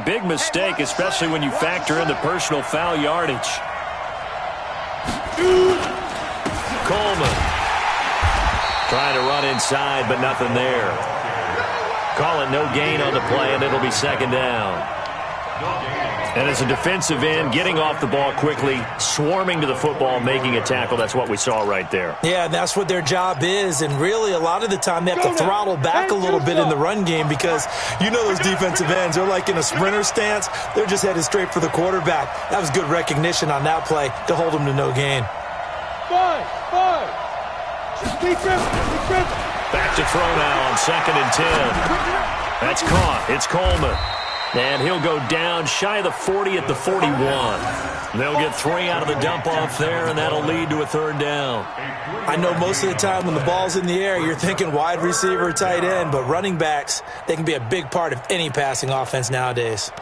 big mistake, especially when you factor in the personal foul yardage. Coleman trying to run inside, but nothing there. Call it no gain on the play, and it'll be second down. And as a defensive end, getting off the ball quickly, swarming to the football, making a tackle, that's what we saw right there. Yeah, that's what their job is, and really a lot of the time they have to throttle back a little bit in the run game because you know those defensive ends, they're like in a sprinter stance. They're just headed straight for the quarterback. That was good recognition on that play to hold them to no gain. Back to throw now on 2nd and 10. That's caught. It's Coleman. And he'll go down shy of the 40 at the 41. They'll get 3 out of the dump-off there, and that'll lead to a 3rd down. I know most of the time when the ball's in the air, you're thinking wide receiver, tight end, but running backs, they can be a big part of any passing offense nowadays.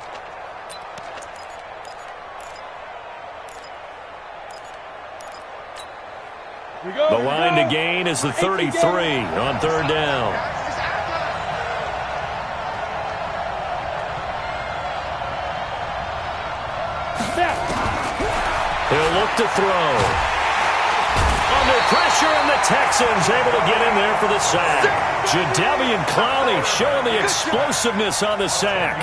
The line to gain is the 33 on 3rd down. He'll look to throw. Under pressure, and the Texans able to get in there for the sack. Jadeveon Clowney showing the explosiveness on the sack.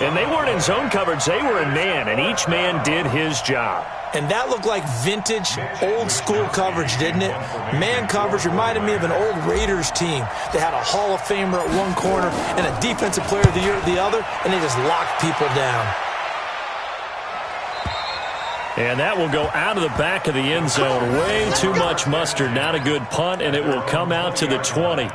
And they weren't in zone coverage, they were in man, and each man did his job. And that looked like vintage, old-school coverage, didn't it? Man coverage reminded me of an old Raiders team. They had a Hall of Famer at one corner and a Defensive Player of the Year at the other, and they just locked people down. And that will go out of the back of the end zone. Way too much mustard. Not a good punt, and it will come out to the 20.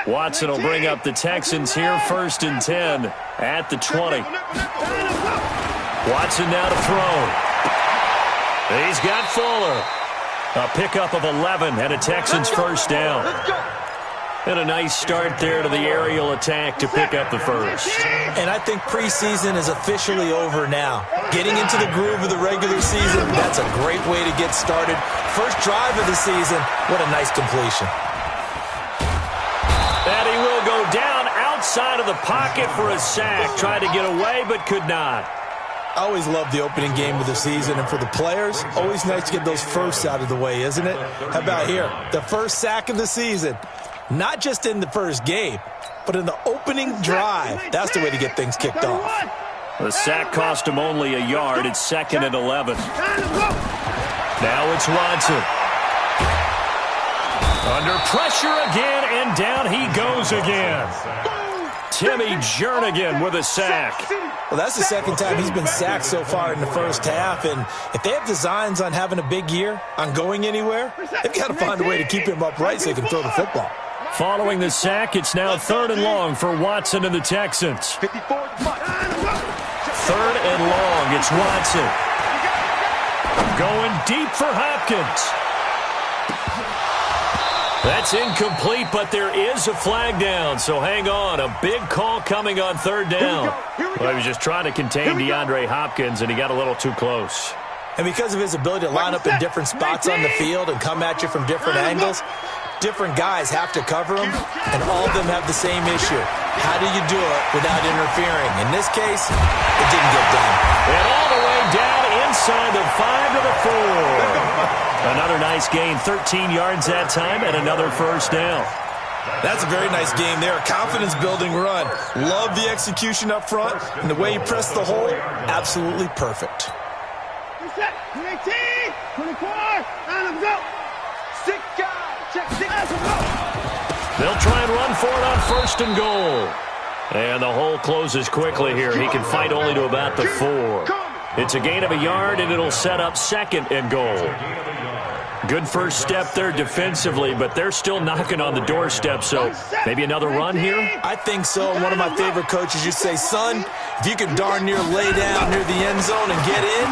Watson will bring up the Texans here, 1st and 10 at the 20. Watson now to throw. He's got Fuller. A pickup of 11 and a Texans 1st down. And a nice start there to the aerial attack to pick up the 1st. And I think preseason is officially over now. Getting into the groove of the regular season, that's a great way to get started. First drive of the season, what a nice completion. And he will go down outside of the pocket for a sack. Tried to get away, but could not. I always love the opening game of the season, and for the players, always nice to get those firsts out of the way, isn't it? How about here? The first sack of the season. Not just in the first game, but in the opening drive. That's the way to get things kicked off. The sack cost him only a yard. It's 2nd and 11. Now it's Watson. Under pressure again, and down he goes again. Timmy Jernigan with a sack. Well, that's the 2nd time he's been sacked so far in the first half, and if they have designs on having a big year, on going anywhere, they've got to find a way to keep him upright so he can throw the football. Following the sack, it's now 3rd and long for Watson and the Texans. 3rd and long, it's Watson. Going deep for Hopkins. That's incomplete, but there is a flag down, so hang on. A big call coming on 3rd down. Well, he was just trying to contain DeAndre Hopkins, and he got a little too close. And because of his ability to line up in different spots on the field and come at you from different angles, different guys have to cover him, and all of them have the same issue. How do you do it without interfering? In this case, it didn't get done. And all the way down inside the 5 to the 4. Another nice gain, 13 yards that time, and another 1st down. That's a very nice game there. A confidence-building run. Love the execution up front, and the way he pressed the hole, absolutely perfect. 18, 24, and go. 6 guys, check 6. They'll try and run for it on 1st and goal. And the hole closes quickly here. He can fight only to about the 4. It's a gain of a yard, and it'll set up 2nd and goal. Good first step there defensively, but they're still knocking on the doorstep, so maybe another run here? I think so. One of my favorite coaches used to say, son, if you can darn near lay down near the end zone and get in,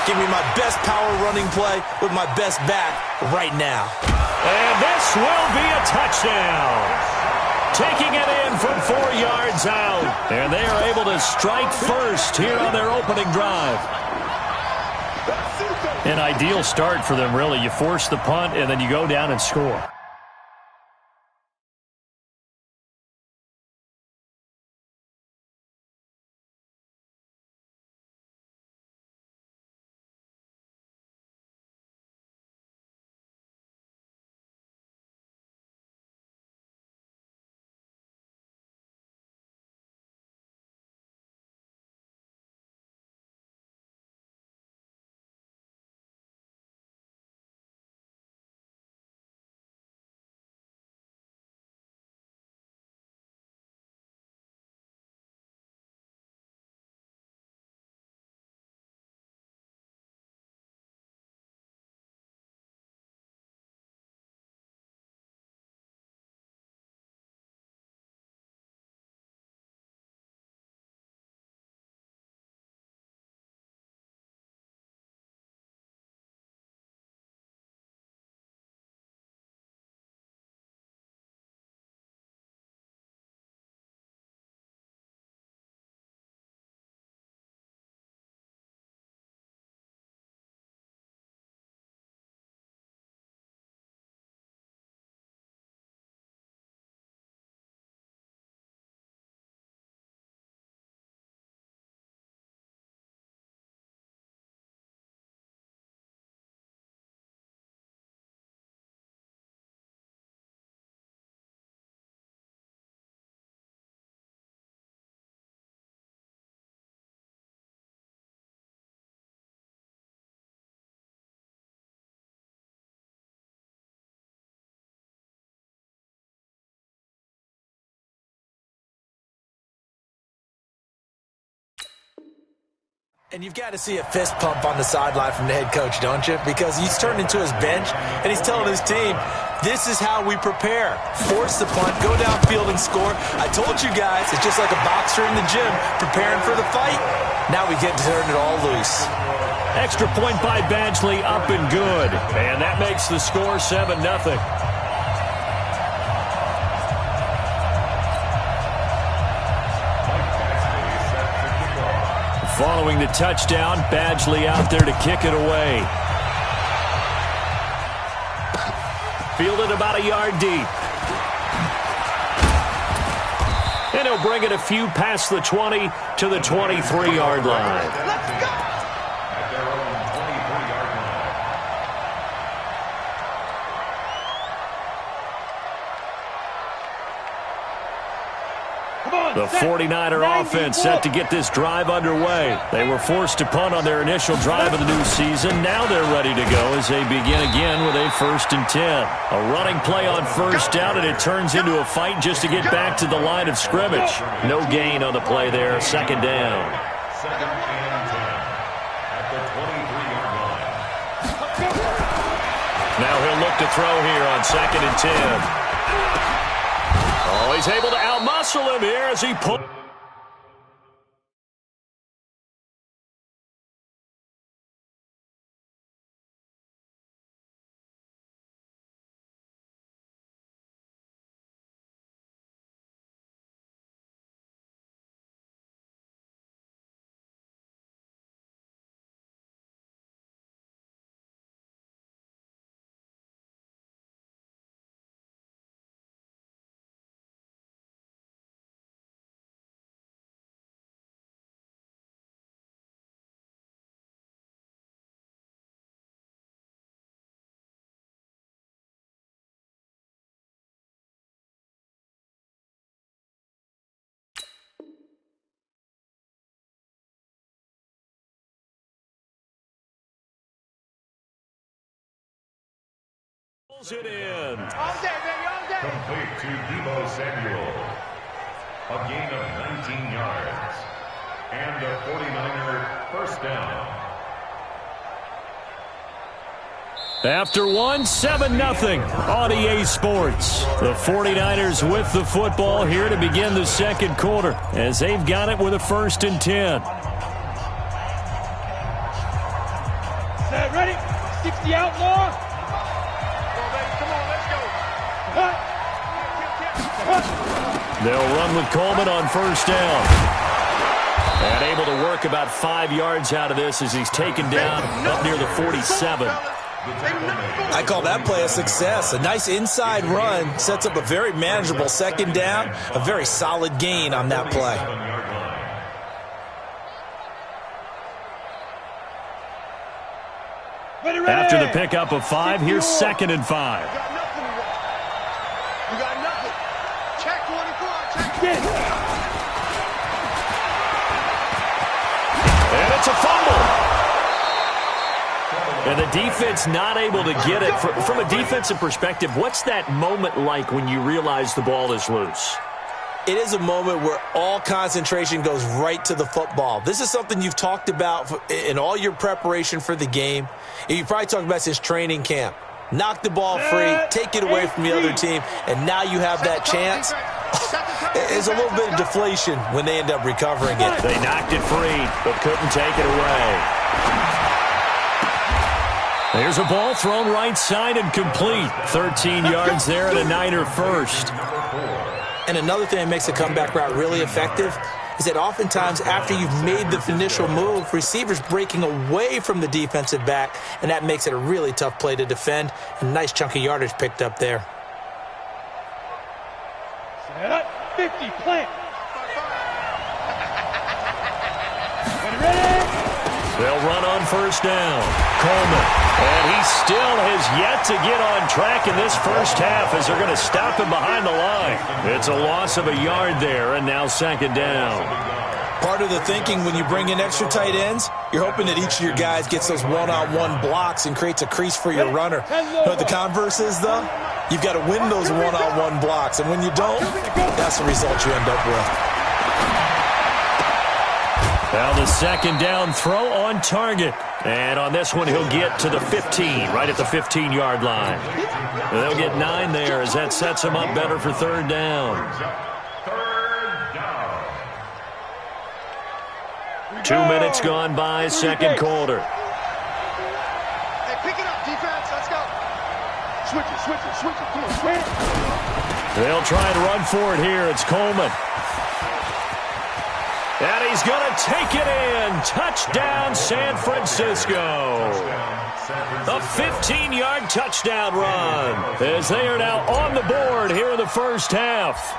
give me my best power running play with my best back right now. And this will be a touchdown. Taking it in from 4 yards out, and they are able to strike first here on their opening drive. An ideal start for them, really. You force the punt, and then you go down and score. And you've got to see a fist pump on the sideline from the head coach, don't you? Because he's turned into his bench, and he's telling his team, this is how we prepare. Force the punt, go downfield and score. I told you guys, it's just like a boxer in the gym preparing for the fight. Now we get to turn it all loose. Extra point by Badgley, up and good. And that makes the score 7-0. Following the touchdown, Badgley out there to kick it away. Fielded about a yard deep. And he'll bring it a few past the 20 to the 23-yard line. Let's go! The 49er offense set to get this drive underway. They were forced to punt on their initial drive of the new season. Now they're ready to go as they begin again with a 1st and 10. A running play on 1st down, and it turns into a fight just to get back to the line of scrimmage. No gain on the play there, 2nd down. 2nd and 10 at the 23-yard line. Now he'll look to throw here on 2nd and 10. Oh, he's able to outmuscle him here as he pulls. It in. All day, baby, all day. Complete to Deebo Samuel. A gain of 19 yards. And a 49er 1st down. After 7-0 on EA Sports. The 49ers with the football here to begin the 2nd quarter as they've got it with a 1st and 10. Set, ready? 60 outlaw. They'll run with Coleman on 1st down. And able to work about 5 yards out of this as he's taken down up near the 47. I call that play a success. A nice inside run sets up a very manageable 2nd down. A very solid gain on that play. After the pickup of 5, here's 2nd and 5. You got nothing. Check 24. Check it. And it's a fumble. And the defense not able to get it. From a defensive perspective, what's that moment like when you realize the ball is loose? It is a moment where all concentration goes right to the football. This is something you've talked about in all your preparation for the game. You probably talked about since training camp. Knock the ball free, take it away from the other team, and now you have that chance. It's a little bit of deflation when they end up recovering it. They knocked it free, but couldn't take it away. There's a ball thrown right side and complete. 13 yards there and a Niner 1st. And another thing that makes a comeback route really effective is that oftentimes after you've made the initial move, receivers breaking away from the defensive back, and that makes it a really tough play to defend. A nice chunk of yardage picked up there. Set up, 50, plant. Ready? They'll run on 1st down. Coleman. And he still has yet to get on track in this 1st half as they're going to stop him behind the line. It's a loss of a yard there, and now 2nd down. Part of the thinking when you bring in extra tight ends, you're hoping that each of your guys gets those one-on-one blocks and creates a crease for your runner. You know what the converse is, though? You've got to win those one-on-one blocks, and when you don't, that's the result you end up with. Now the second down throw on target. And on this one, he'll get to the 15, right at the 15-yard line. They'll get 9 there as that sets him up better for third down. 2 minutes gone by, second quarter. Hey, pick it up, defense. Let's go. Switch it. Come on, switch it. They'll try and run for it here. It's Coleman. And he's going to take it in. Touchdown, San Francisco. A 15-yard touchdown run as they are now on the board here in the first half.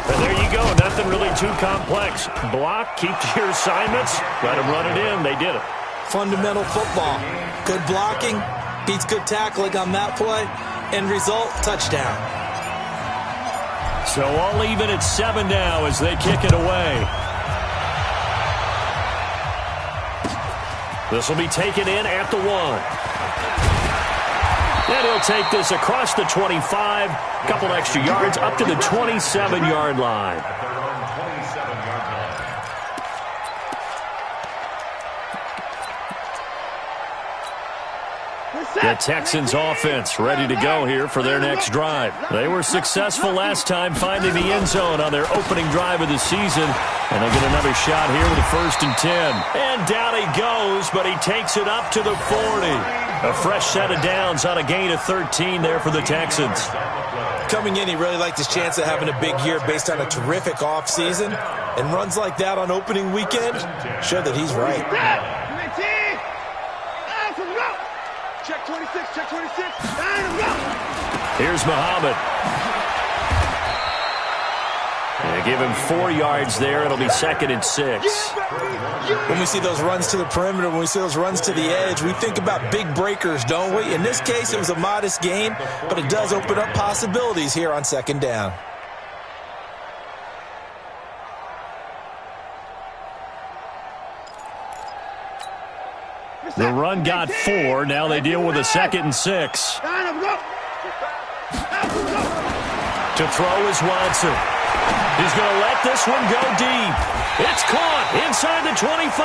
And there you go. Nothing really too complex. Block, keep to your assignments, let them run it in. They did it. Fundamental football. Good blocking beats good tackling on that play. End result, touchdown. So all even at 7 now as they kick it away. This will be taken in at the 1. And he'll take this across the 25. A couple extra yards up to the 27-yard line. The Texans offense ready to go here for their next drive. They were successful last time finding the end zone on their opening drive of the season. And they'll get another shot here with a 1st and 10. And down he goes, but he takes it up to the 40. A fresh set of downs on a gain of 13 there for the Texans. Coming in, he really liked his chance of having a big year based on a terrific offseason. And runs like that on opening weekend show that he's right. Check 26. Here's Muhammad. They give him 4 yards there. It'll be 2nd and 6. When we see those runs to the perimeter, when we see those runs to the edge, we think about big breakers, don't we? In this case, it was a modest gain, but it does open up possibilities here on 2nd down. The run got 4. Now they deal with a 2nd and 6. To throw is Watson. He's going to let this one go deep. It's caught inside the 25.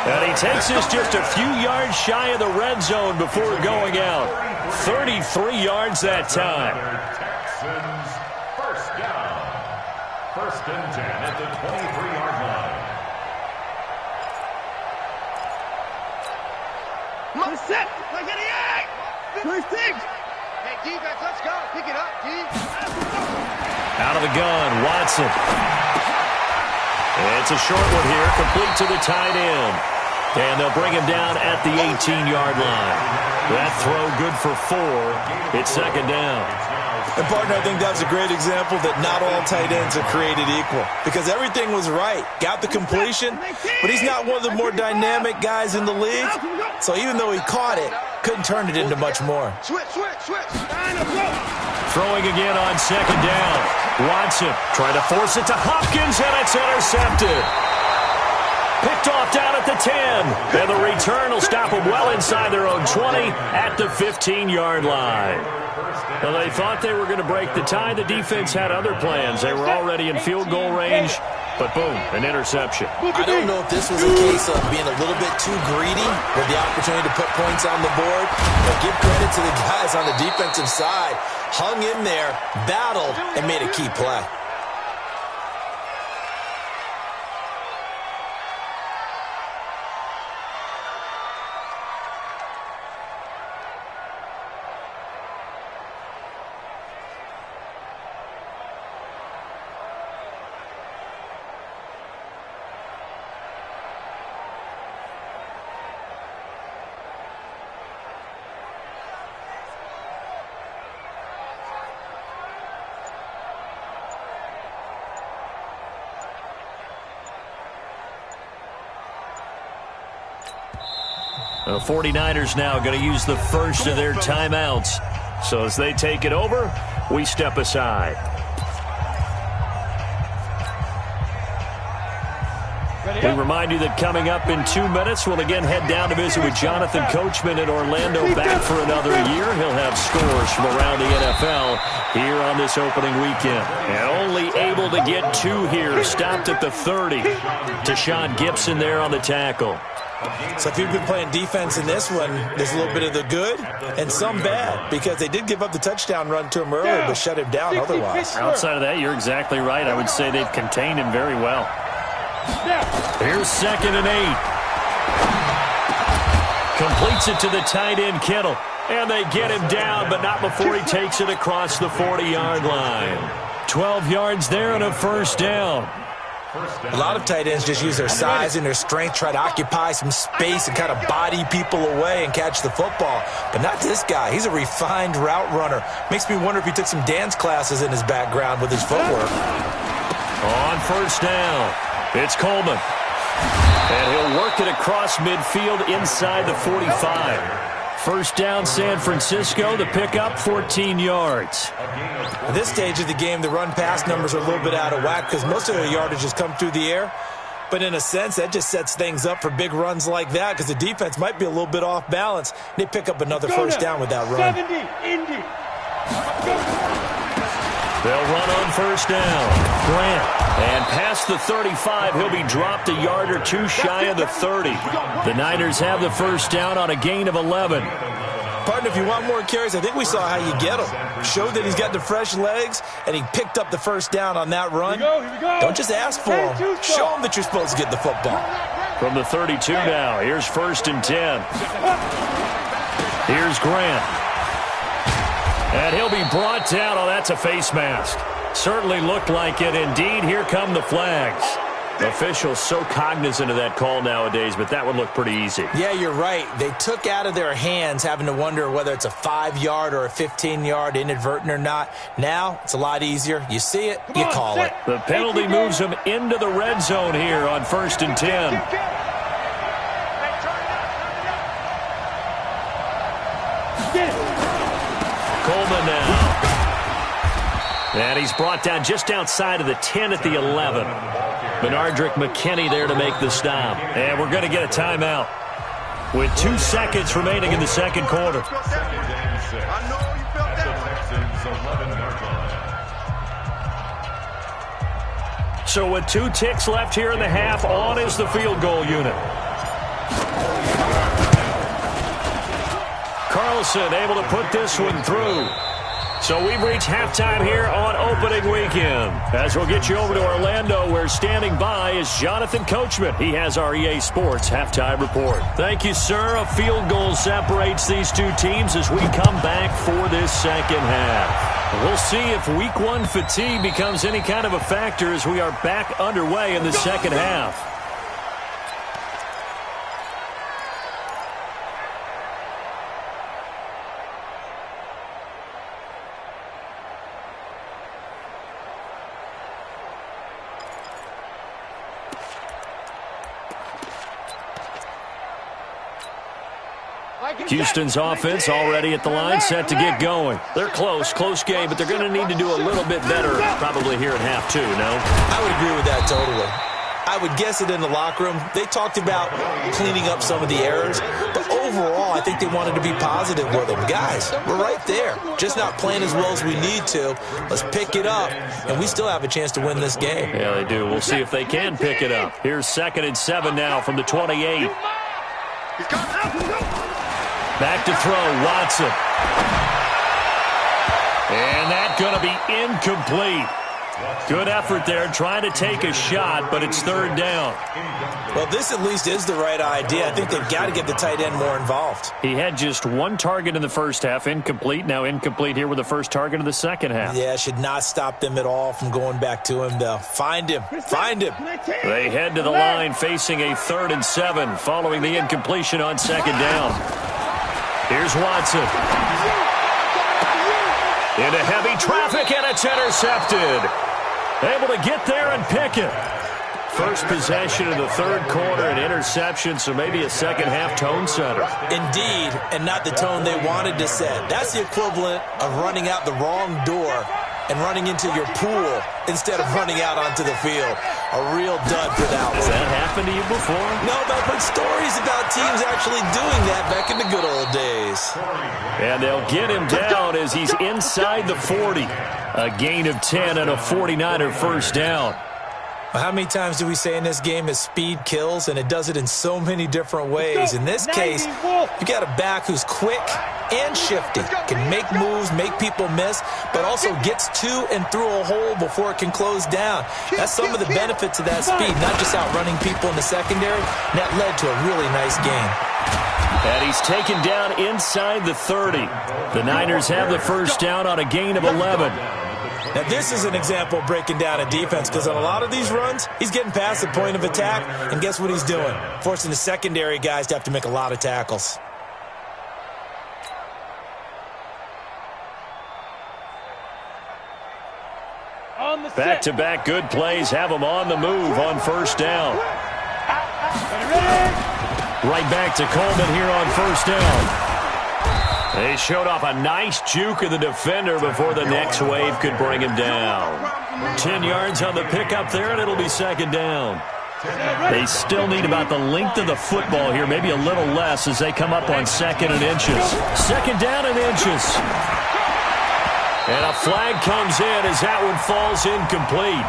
And he takes this just a few yards shy of the red zone before going out. 33 yards that time. Texans first down. 1st and 10 at the 23-yard line. Set. Like 88. 26. Hey, defense, let's go. Pick it up, D. Out of the gun, Watson. It's a short one here, complete to the tight end. And they'll bring him down at the 18-yard line. That throw good for 4. It's 2nd down. And, partner, I think that's a great example that not all tight ends are created equal. Because everything was right. Got the completion, but he's not one of the more dynamic guys in the league. So even though he caught it, couldn't turn it into much more. Switch. Throwing again on 2nd down. Watson trying to force it to Hopkins, and it's intercepted. Picked off down at the 10. And the return will stop them well inside their own 20 at the 15-yard line. Well, they thought they were going to break the tie. The defense had other plans. They were already in field goal range, but boom, an interception. I don't know if this was a case of being a little bit too greedy with the opportunity to put points on the board, but give credit to the guys on the defensive side. Hung in there, battled, and made a key play. The 49ers now going to use the first of their timeouts. So as they take it over, we step aside. We remind you that coming up in 2 minutes, we'll again head down to visit with Jonathan Coachman in Orlando, back for another year. He'll have scores from around the NFL here on this opening weekend. And only able to get 2 here, stopped at the 30. Deshaun Gibson there on the tackle. So if you've been playing defense in this one, there's a little bit of the good and some bad, because they did give up the touchdown run to him earlier, but shut him down otherwise. Outside of that, you're exactly right. I would say they've contained him very well. Here's 2nd and 8. Completes it to the tight end, Kittle. And they get him down, but not before he takes it across the 40-yard line. 12 yards there and a first down. A lot of tight ends just use their size and their strength, try to occupy some space and kind of body people away and catch the football. But not this guy. He's a refined route runner. Makes me wonder if he took some dance classes in his background with his footwork. On first down, it's Coleman. And he'll work it across midfield inside the 45. First down, San Francisco. The pickup, 14 yards. At this stage of the game, the run-pass numbers are a little bit out of whack because most of their yardage has come through the air. But in a sense, that just sets things up for big runs like that because the defense might be a little bit off balance. They pick up another first down with that run. 70, Indy. They'll run on first down. Grant. And past the 35, he'll be dropped a yard or 2 shy of the 30. The Niners have the first down on a gain of 11. Partner, if you want more carries, I think we saw how you get him. Showed that he's got the fresh legs, and he picked up the first down on that run. Here we go. Don't just ask for him. Show him that you're supposed to get the football. From the 32 now, here's 1st and 10. Here's Grant. And he'll be brought down. Oh, that's a face mask. Certainly looked like it. Indeed, here come the flags. Officials so cognizant of that call nowadays, but that would look pretty easy. Yeah, you're right. They took out of their hands having to wonder whether it's a 5-yard or a 15-yard inadvertent or not. Now, it's a lot easier. You see it, you call it. The penalty moves them into the red zone here on 1st and 10. Coleman now. And he's brought down just outside of the 10 at the 11. Benardrick McKinney there to make the stop. And we're going to get a timeout with 2 seconds remaining in the second quarter. So with 2 ticks left here in the half, on is the field goal unit. Carlson able to put this one through. So we've reached halftime here on opening weekend. As we'll get you over to Orlando, where standing by is Jonathan Coachman. He has our EA Sports halftime report. Thank you, sir. A field goal separates these 2 teams as we come back for this second half. We'll see if week 1 fatigue becomes any kind of a factor as we are back underway in the second half. Houston's offense already at the line, set to get going. They're close game, but they're going to need to do a little bit better probably here at half 2, no? I would agree with that totally. I would guess it in the locker room. They talked about cleaning up some of the errors, but overall, I think they wanted to be positive with them. Guys, we're right there. Just not playing as well as we need to. Let's pick it up, and we still have a chance to win this game. Yeah, they do. We'll see if they can pick it up. Here's 2nd and 7 now from the 28. Back to throw, Watson. And that's going to be incomplete. Good effort there, trying to take a shot, but it's 3rd down. Well, this at least is the right idea. I think they've got to get the tight end more involved. He had just 1 target in the first half, incomplete. Now incomplete here with the first target of the second half. Yeah, should not stop them at all from going back to him, though. Find him. Find him. They head to the line facing a 3rd and 7 following the incompletion on 2nd down. Here's Watson. Into heavy traffic, and it's intercepted. Able to get there and pick it. First possession of the 3rd quarter, an interception, so maybe a second half tone setter. Indeed, and not the tone they wanted to set. That's the equivalent of running out the wrong door and running into your pool instead of running out onto the field. A real dud for that one. Has that happened to you before? No, but I've heard stories about teams actually doing that back in the good old days. And they'll get him down as he's inside the 40. A gain of 10 and a 49er first down. How many times do we say in this game that speed kills, and it does it in so many different ways? In this case, you got a back who's quick and shifty, can make moves, make people miss, but also gets to and through a hole before it can close down. That's some of the benefits of that speed, not just outrunning people in the secondary. That led to a really nice game. And he's taken down inside the 30. The Niners have the first down on a gain of 11. Now, this is an example of breaking down a defense, because on a lot of these runs, he's getting past the point of attack, and guess what he's doing? Forcing the secondary guys to have to make a lot of tackles. Back-to-back good plays have him on the move on first down. Right back to Coleman here on first down. They showed off a nice juke of the defender before the next wave could bring him down. 10 yards on the pickup there, and it'll be second down. They still need about the length of the football here, maybe a little less as they come up on second and inches. Second down and inches. And a flag comes in as that one falls incomplete.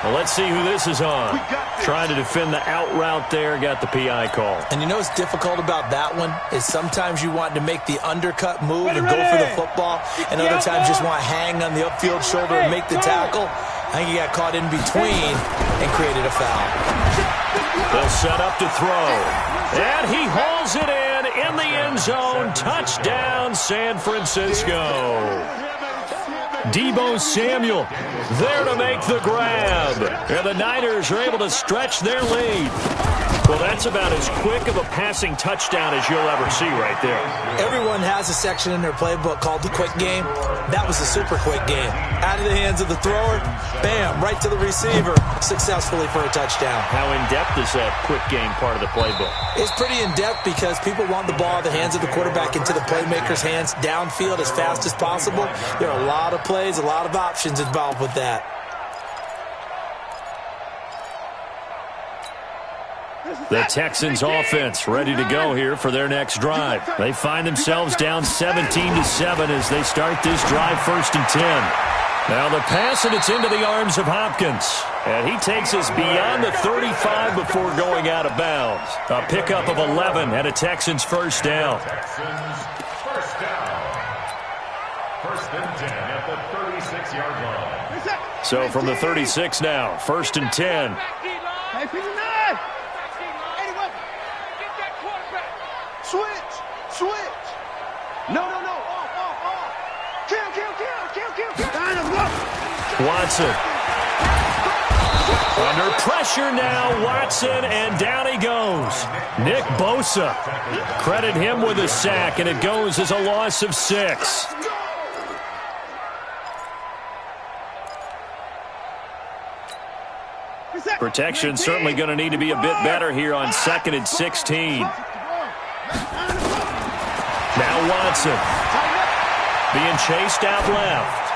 Well, let's see who this is on. Trying to defend the out route there, got the PI call. And you know what's difficult about that one is sometimes you want to make the undercut move and go for the football, and other times just want to hang on the upfield shoulder and make the tackle. I think he got caught in between and created a foul. They'll set up to throw. And he hauls it in the end zone. Touchdown, San Francisco. Deebo Samuel there to make the grab. And the Niners are able to stretch their lead. Well, that's about as quick of a passing touchdown as you'll ever see right there. Everyone has a section in their playbook called the quick game. That was a super quick game. Out of the hands of the thrower, bam, right to the receiver, successfully for a touchdown. How in-depth is that quick game part of the playbook? It's pretty in-depth because people want the ball out of the hands of the quarterback into the playmaker's hands downfield as fast as possible. There are a lot of plays, a lot of options involved with that. The Texans offense ready to go here for their next drive. They find themselves down 17-7 as they start this drive first and 10. Now the pass, and it's into the arms of Hopkins. And he takes us beyond the 35 before going out of bounds. A pickup of 11 and a Texans first down. Texans first down. First and 10 at the 36-yard line. So from the 36 now, first and 10. Switch. No. Kill. Watson. Under pressure now, Watson, and down he goes. Nick Bosa. Credit him with a sack, and it goes as a loss of 6. Protection certainly going to need to be a bit better here on second and 16. Now Watson being chased out left.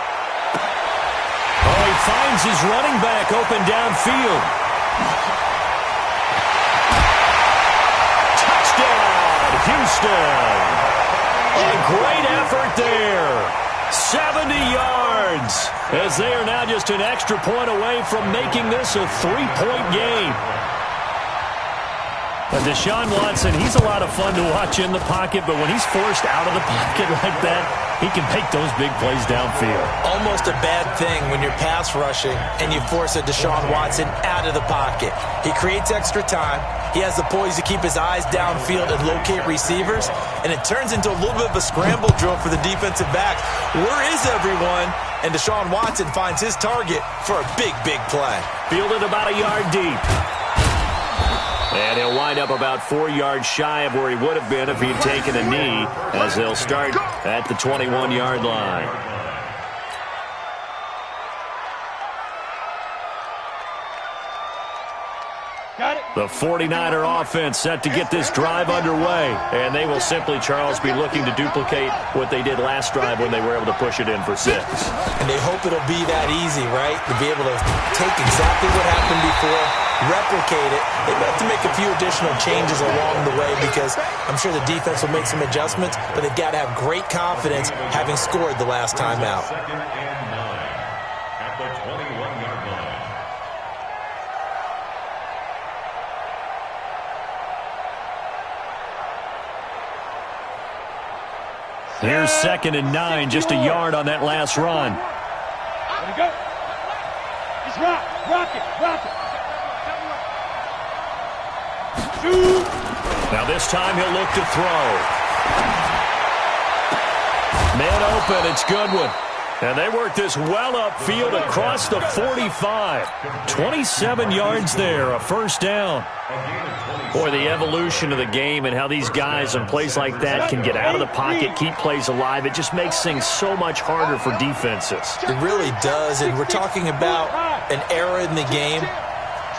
Oh, he finds his running back open downfield. Touchdown, Houston. A great effort there. 70 yards as they are now just an extra point away from making this a 3-point game. But Deshaun Watson, he's a lot of fun to watch in the pocket, but when he's forced out of the pocket like that, he can make those big plays downfield. Almost a bad thing when you're pass rushing and you force a Deshaun Watson out of the pocket. He creates extra time. He has the poise to keep his eyes downfield and locate receivers, and it turns into a little bit of a scramble drill for the defensive backs. Where is everyone? And Deshaun Watson finds his target for a big play. Fielded about a yard deep. And he'll wind up about 4 yards shy of where he would have been if he'd taken a knee, as they'll start at the 21-yard line. The 49er offense set to get this drive underway. And they will simply, Charles, be looking to duplicate what they did last drive when they were able to push it in for 6. And they hope it'll be that easy, right? To be able to take exactly what happened before, replicate it. They have to make a few additional changes along the way because I'm sure the defense will make some adjustments, but they've got to have great confidence having scored the last time out. Second and 9 at the 21-yard line. Here's 2nd and 9, just a yard on that last run. Let it go. Just rock it. Shoot. Now this time he'll look to throw. Man open, it's Goodwin. And they work this well upfield across the 45. 27 yards there, a first down. Boy, the evolution of the game and how these guys in plays like that can get out of the pocket, keep plays alive, it just makes things so much harder for defenses. It really does, and we're talking about an era in the game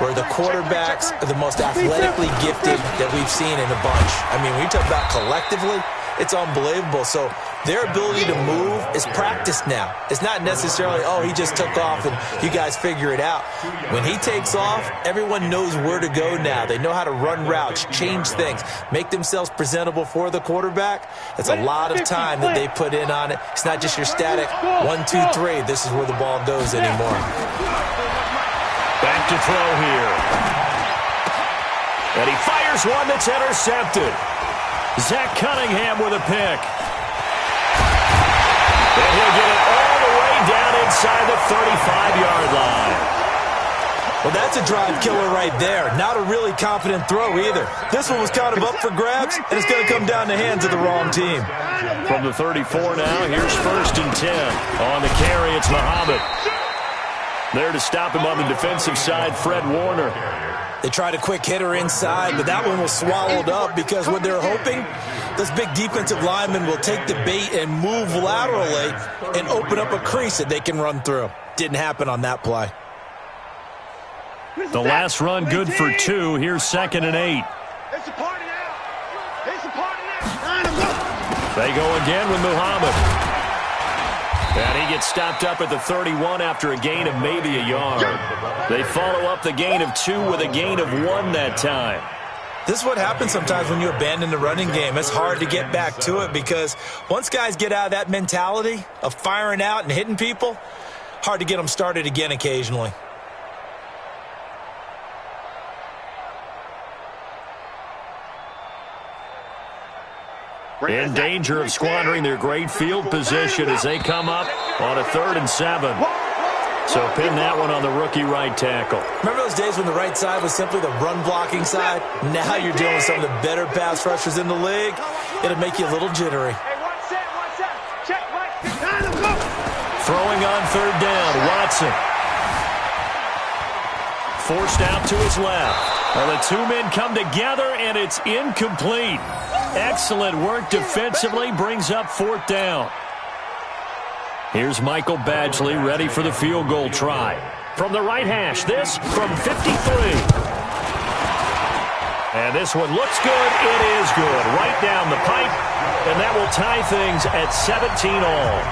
where the quarterbacks are the most athletically gifted that we've seen in a bunch. I mean, when you talk about collectively, it's unbelievable. So their ability to move is practiced now. It's not necessarily, oh, he just took off and you guys figure it out. When he takes off, everyone knows where to go now. They know how to run routes, change things, make themselves presentable for the quarterback. It's a lot of time that they put in on it. It's not just your static 1, 2, 3. This is where the ball goes anymore. Back to throw here. And he fires one that's intercepted. Zach Cunningham with a pick. And he'll get it all the way down inside the 35-yard line. Well, that's a drive killer right there. Not a really confident throw either. This one was kind of up for grabs, and it's going to come down the hands of the wrong team. From the 34 now, here's 1st and 10. On the carry, it's Muhammad. There to stop him on the defensive side, Fred Warner. They tried a quick hitter inside, but that one was swallowed up because what they're hoping, this big defensive lineman will take the bait and move laterally and open up a crease that they can run through. Didn't happen on that play. The last run good for 2. Here's 2nd and 8. It's a party now. It's a party now. They go again with Muhammad. And he gets stopped up at the 31 after a gain of maybe a yard. They follow up the gain of 2 with a gain of 1 that time. This is what happens sometimes when you abandon the running game. It's hard to get back to it because once guys get out of that mentality of firing out and hitting people, hard to get them started again occasionally. In danger of squandering their great field position as they come up on a 3rd and 7. So pin that one on the rookie right tackle. Remember those days when the right side was simply the run-blocking side? Now you're dealing with some of the better pass rushers in the league. It'll make you a little jittery. Throwing on 3rd down, Watson. Forced out to his left. Well, the 2 men come together, and it's incomplete. Excellent work defensively, brings up 4th down. Here's Michael Badgley ready for the field goal try. From the right hash, this from 53. And this one looks good. It is good. Right down the pipe, and that will tie things at 17 all.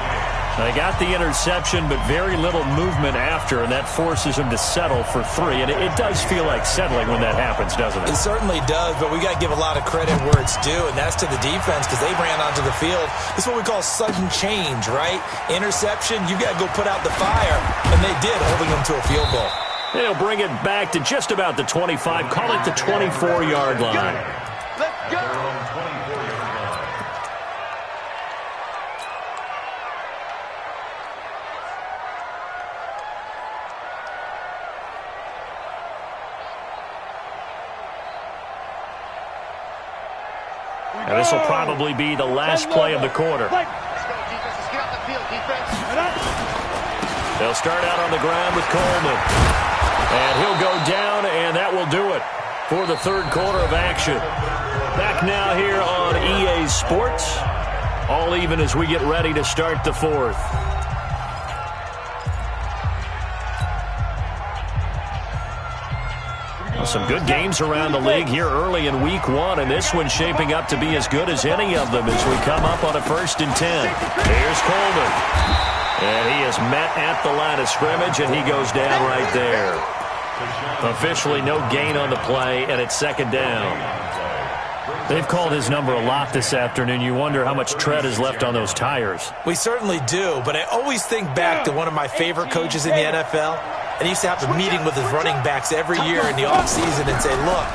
They got the interception, but very little movement after, and that forces them to settle for 3. And it does feel like settling when that happens, doesn't it? It certainly does, but we got to give a lot of credit where it's due, and that's to the defense because they ran onto the field. This is what we call sudden change, right? Interception, you got to go put out the fire, and they did, holding them to a field goal. They'll bring it back to just about the 25, call it the 24-yard line. Let's go. And this will probably be the last play of the quarter. Let's go, defense. Let's get out the field, defense. They'll start out on the ground with Coleman. And he'll go down, and that will do it for the 3rd quarter of action. Back now here on EA Sports. All even as we get ready to start the 4th. Some good games around the league here early in week 1, and this one's shaping up to be as good as any of them as we come up on a 1st and 10. Here's Coleman. And he is met at the line of scrimmage, and he goes down right there. Officially no gain on the play, and it's 2nd down. They've called his number a lot this afternoon. You wonder how much tread is left on those tires. We certainly do, but I always think back to one of my favorite coaches in the NFL, and he used to have a meeting with his running backs every year in the offseason and say, look,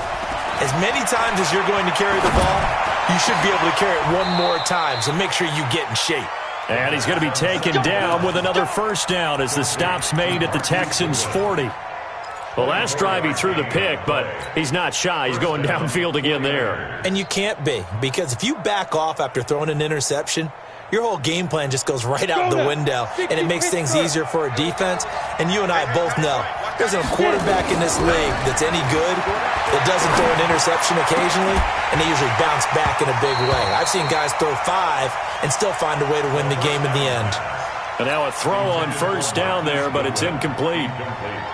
as many times as you're going to carry the ball, you should be able to carry it one more time, so make sure you get in shape. And he's going to be taken down with another 1st down as the stop's made at the Texans' 40. Well, last drive he threw the pick, but he's not shy. He's going downfield again there. And you can't be, because if you back off after throwing an interception, your whole game plan just goes right out the window, and it makes things easier for a defense. And you and I both know there's a quarterback in this league that's any good that doesn't throw an interception occasionally, and they usually bounce back in a big way. I've seen guys throw 5 and still find a way to win the game in the end. And now a throw on 1st down there, but it's incomplete.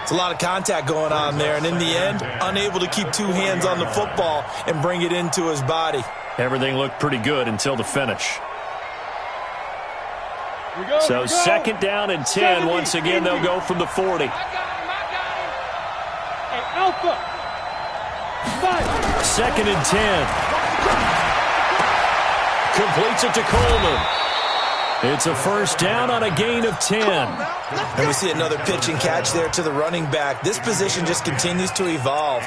It's a lot of contact going on there, and in the end, unable to keep 2 hands on the football and bring it into his body. Everything looked pretty good until the finish. So 2nd down and 10. Once again, they'll go from the 40. Alpha. 2nd and 10. Completes it to Coleman. It's a 1st down on a gain of 10. And we see another pitch and catch there to the running back. This position just continues to evolve.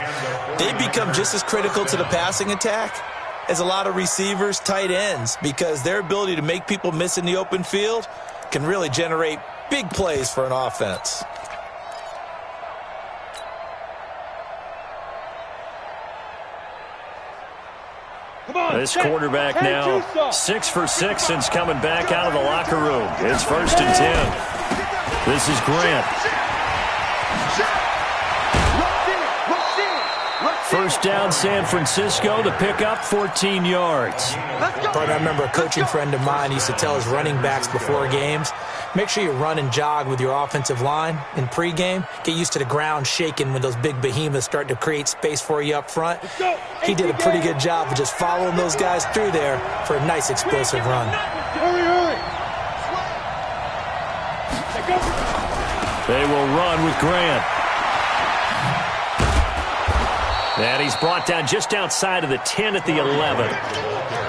They become just as critical to the passing attack as a lot of receivers, tight ends, because their ability to make people miss in the open field can really generate big plays for an offense. This quarterback now 6 for 6 since coming back out of the locker room. It's 1st and 10. This is Grant. 1st down, San Francisco. The pickup, 14 yards. But I remember a coaching friend of mine used to tell his running backs before games, make sure you run and jog with your offensive line in pregame. Get used to the ground shaking when those big behemoths start to create space for you up front. He did a pretty good job of just following those guys through there for a nice explosive run. They will run with Grant. And he's brought down just outside of the 10 at the 11.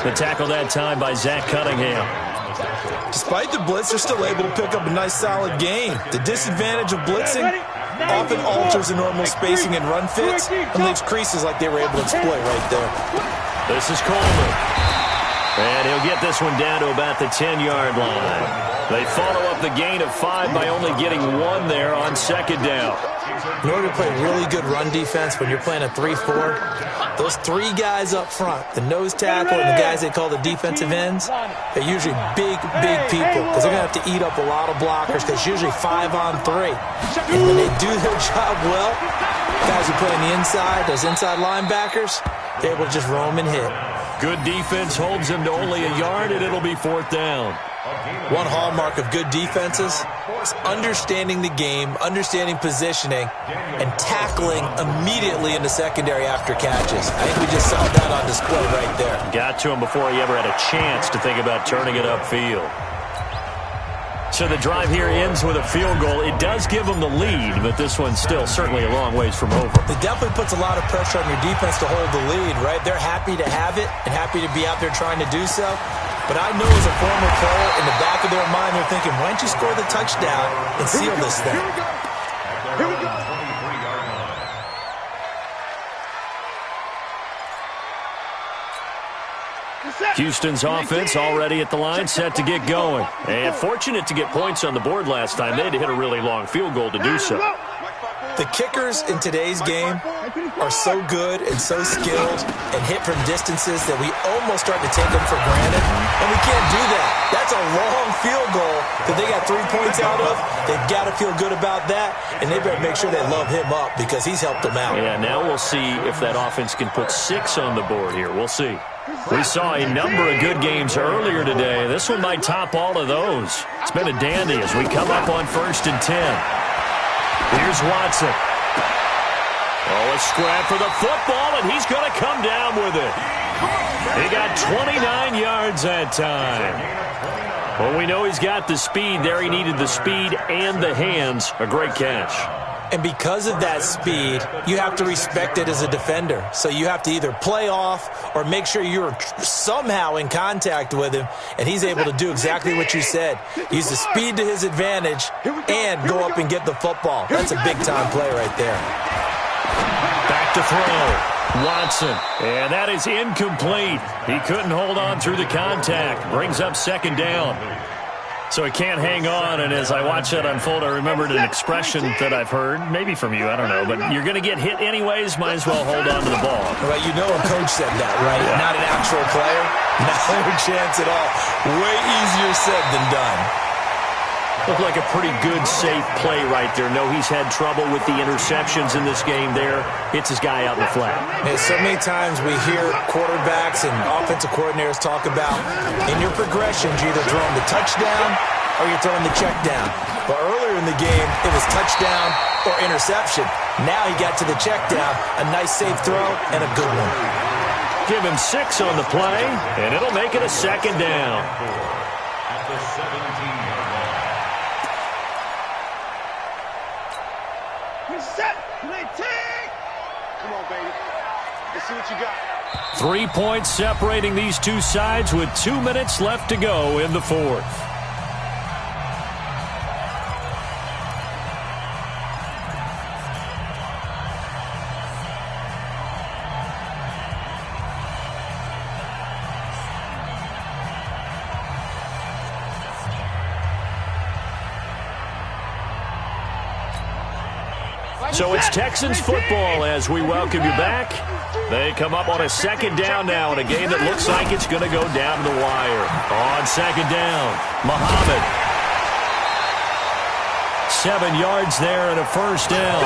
The tackle that time by Zach Cunningham. Despite the blitz, they're still able to pick up a nice solid gain. The disadvantage of blitzing often alters the normal spacing and run fits and leaves creases like they were able to exploit right there. This is Coleman. And he'll get this one down to about the 10-yard line. They follow up the gain of 5 by only getting 1 there on 2nd down. In order to play really good run defense when you're playing a 3-4, those 3 guys up front, the nose tackle and the guys they call the defensive ends, they're usually big people because they're going to have to eat up a lot of blockers because it's usually 5 on 3. And when they do their job well, guys who play on the inside, those inside linebackers, they're able to just roam and hit. Good defense holds him to only a yard, and it'll be 4th down. One hallmark of good defenses is understanding the game, understanding positioning, and tackling immediately in the secondary after catches. I think we just saw that on display right there. Got to him before he ever had a chance to think about turning it upfield. So the drive here ends with a field goal. It does give them the lead, but this one's still certainly a long ways from over. It definitely puts a lot of pressure on your defense to hold the lead, right? They're happy to have it and happy to be out there trying to do so. But I know as a former player, in the back of their mind, they're thinking, why don't you score the touchdown and seal this thing? Here we go. Houston's offense already at the line, set to get going. And fortunate to get points on the board last time. They had to hit a really long field goal to do so. The kickers in today's game are so good and so skilled and hit from distances that we almost start to take them for granted. And we can't do that. That's a long field goal that they got 3 points out of. They've got to feel good about that, and they better make sure they love him up because he's helped them out. Yeah, now we'll see if that offense can put 6 on the board here. We'll see. We saw a number of good games earlier today. This one might top all of those. It's been a dandy as we come up on 1st and 10. Here's Watson. Oh, a scrap for the football, and he's going to come down with it. He got 29 yards that time. Well, we know he's got the speed there. He needed the speed and the hands. A great catch. And because of that speed, you have to respect it as a defender. So you have to either play off or make sure you're somehow in contact with him, and he's able to do exactly what you said. Use the speed to his advantage and go up and get the football. That's a big-time play right there. Back to throw. Watson. And that is incomplete. He couldn't hold on through the contact. Brings up second down. So he can't hang on, and as I watch that unfold, I remembered an expression that I've heard, maybe from you, I don't know, but you're going to get hit anyways, might as well hold on to the ball. Well, you know a coach said that, right? Yeah. Not an actual player. No chance at all. Way easier said than done. Looked like a pretty good, safe play right there. No, he's had trouble with the interceptions in this game there. Hits his guy out in the flat. And so many times we hear quarterbacks and offensive coordinators talk about, in your progressions, you're either throwing the touchdown or you're throwing the check down. But earlier in the game, it was touchdown or interception. Now he got to the check down, a nice safe throw, and a good one. Give him 6 on the play, and it'll make it a second down. At the 17-yard line. Set. Come on, baby. Let's see what you got. 3 points separating these two sides with 2 minutes left to go in the fourth. So it's Texans football as we welcome you back. They come up on a second down now in a game that looks like it's going to go down to the wire. On second down, Muhammad. 7 yards there and a first down.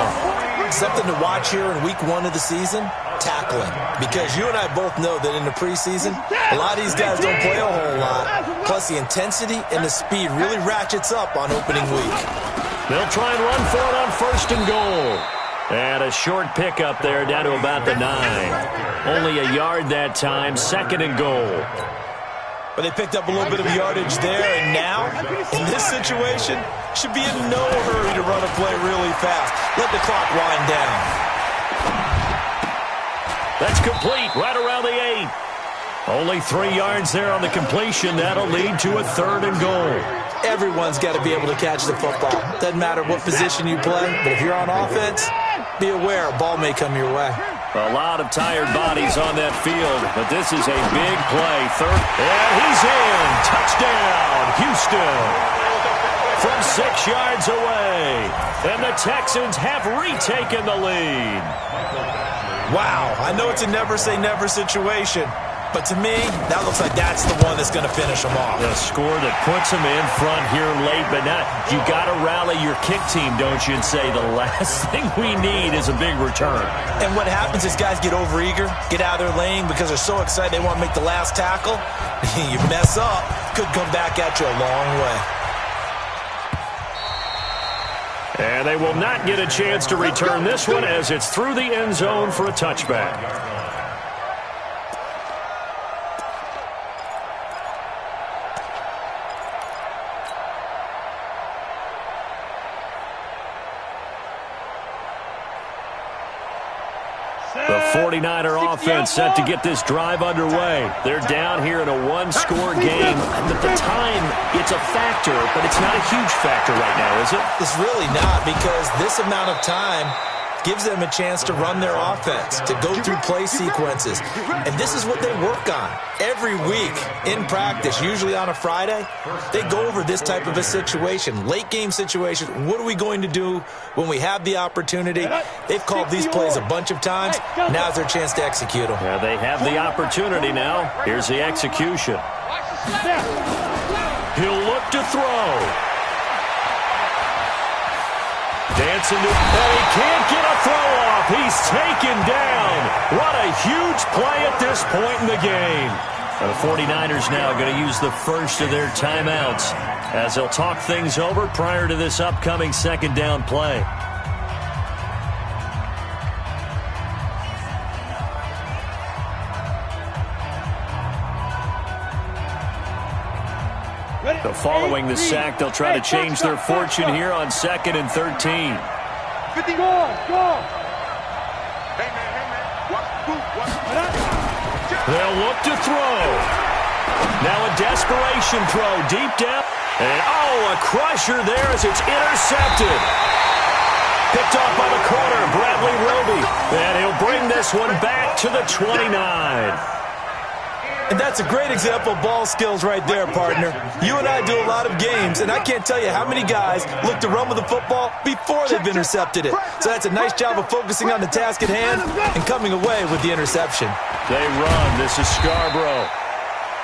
Something to watch here in week 1 of the season, tackling. Because you and I both know that in the preseason, a lot of these guys don't play a whole lot. Plus the intensity and the speed really ratchets up on opening week. They'll try and run for it on first and goal. And a short pickup there down to about the 9. Only a yard that time, second and goal. But they picked up a little bit of yardage there, and now, in this situation, should be in no hurry to run a play really fast. Let the clock wind down. That's complete, right around the 8. Only 3 yards there on the completion. That'll lead to a third and goal. Everyone's got to be able to catch the football. Doesn't matter what position you play, but if you're on offense, be aware a ball may come your way. A lot of tired bodies on that field, but this is a big play. Third, and he's in. Touchdown, Houston. From 6 yards away, and the Texans have retaken the lead. Wow, I know it's a never-say-never situation, but to me, that looks like that's the one that's going to finish them off. The score that puts them in front here late, but not. You got to rally your kick team, don't you, and say the last thing we need is a big return. And what happens is guys get overeager, get out of their lane because they're so excited they want to make the last tackle. You mess up, could come back at you a long way. And they will not get a chance to return this one as it's through the end zone for a touchback. The 49er offense set to get this drive underway. They're down here in a one-score game. And at the time, it's a factor, but it's not a huge factor right now, is it? It's really not, because this amount of time gives them a chance to run their offense, to go through play sequences. And this is what they work on every week in practice, usually on a Friday. They go over this type of a situation, late game situation. What are we going to do when we have the opportunity? They've called these plays a bunch of times. Now's their chance to execute them. Yeah, they have the opportunity now. Here's the execution. He'll look to throw. Dancing to, and he can't get a throw off. He's taken down. What a huge play at this point in the game. The 49ers now going to use the first of their timeouts as they'll talk things over prior to this upcoming second down play. So following the sack, they'll try to change their fortune here on 2nd and 13. 50. Go. Hey, man. They'll look to throw. Now a desperation throw deep down. And, a crusher there as it's intercepted. Picked off by the corner, Bradley Roby. And he'll bring this one back to the 29. And that's a great example of ball skills right there, partner. You and I do a lot of games, and I can't tell you how many guys look to run with the football before they've intercepted it. So that's a nice job of focusing on the task at hand and coming away with the interception. They run. This is Scarborough.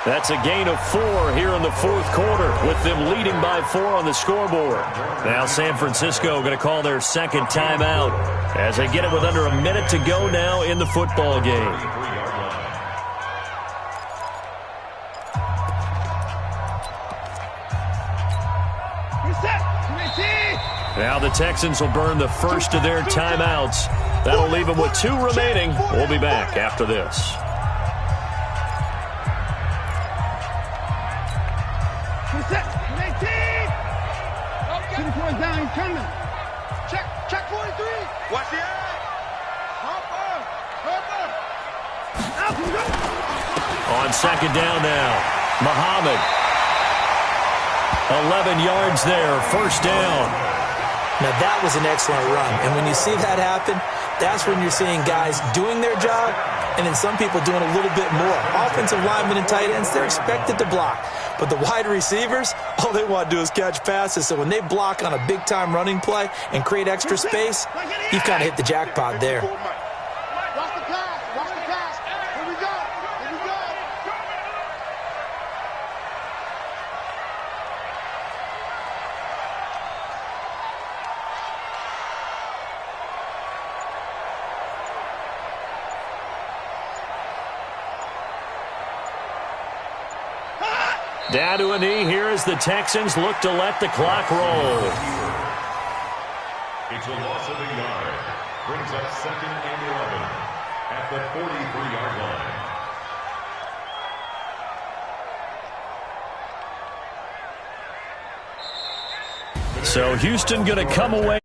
That's a gain of 4 here in the 4th quarter, with them leading by 4 on the scoreboard. Now San Francisco going to call their 2nd timeout as they get it with under a minute to go now in the football game. Now the Texans will burn the first of their timeouts. That'll leave them with 2 remaining. We'll be back after this. Down, he's coming. Check 43. Watch the eye. On 2nd down now, Muhammad. 11 yards there, 1st down. Now, that was an excellent run. And when you see that happen, that's when you're seeing guys doing their job and then some people doing a little bit more. Offensive linemen and tight ends, they're expected to block. But the wide receivers, all they want to do is catch passes. So when they block on a big-time running play and create extra space, you've kind of hit the jackpot there. Watch the pass. Here we go. Down to a knee here as the Texans look to let the clock roll. It's a loss of a yard. Brings up 2nd and 11 at the 43-yard line. So Houston going to come away.